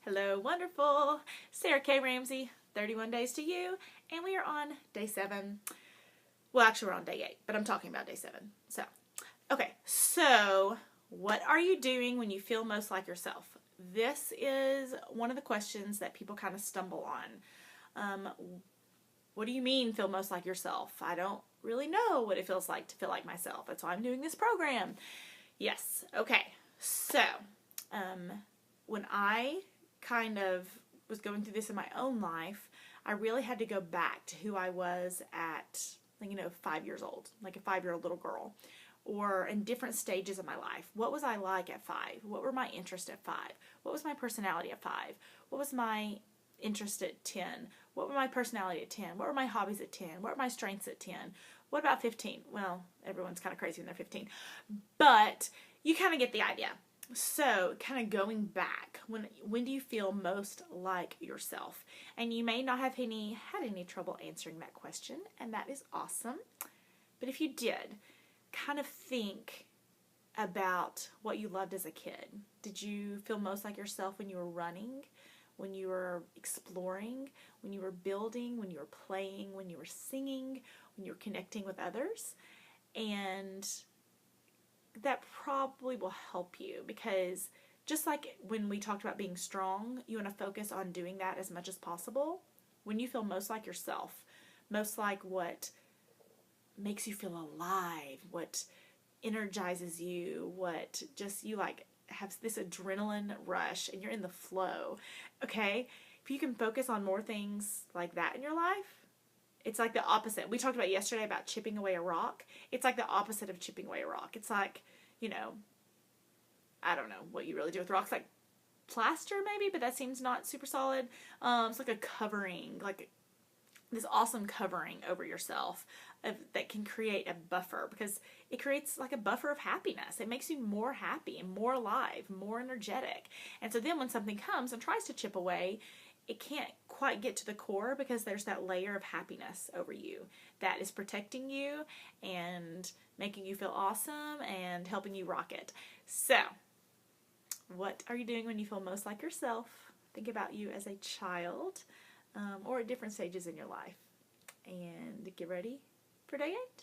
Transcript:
Hello, wonderful. Sarah K. Ramsey, 31 Days to You, and we are on day 7. Well, actually, we're on day 8, but I'm talking about day 7. So, what are you doing when you feel most like yourself? This is one of the questions that people kind of stumble on. What do you mean, feel most like yourself? I don't really know what it feels like to feel like myself. That's why I'm doing this program. Yes, okay. So, when I kind of was going through this in my own life, I really had to go back to who I was at, 5 years old, like a 5-year-old little girl, or in different stages of my life. What was I like at 5? What were my interests at 5? What was my personality at 5? What was my interest at 10? What were my personality at 10? What were my hobbies at 10? What were my strengths at 10? What about 15? Well, everyone's kind of crazy when they're 15. But you kind of get the idea. So, kind of going back, when do you feel most like yourself? And you may not have had any trouble answering that question, and that is awesome. But if you did, kind of think about what you loved as a kid. Did you feel most like yourself when you were running, when you were exploring, when you were building, when you were playing, when you were singing, when you were connecting with others? And that probably will help you, because just like when we talked about being strong, you want to focus on doing that as much as possible. When you feel most like yourself, most like what makes you feel alive, what energizes you, what just you like have this adrenaline rush and you're in the flow, okay? If you can focus on more things like that in your life, it's like the opposite. We talked about yesterday about chipping away a rock. It's like the opposite of chipping away a rock. It's like, I don't know what you really do with rocks, like plaster maybe, but that seems not super solid. It's like a covering, like this awesome covering over yourself that can create a buffer, because it creates like a buffer of happiness. It makes you more happy and more alive, more energetic. And so then when something comes and tries to chip away, it can't quite get to the core, because there's that layer of happiness over you that is protecting you and making you feel awesome and helping you rock it. So, what are you doing when you feel most like yourself? Think about you as a child, or at different stages in your life. And get ready for day 8.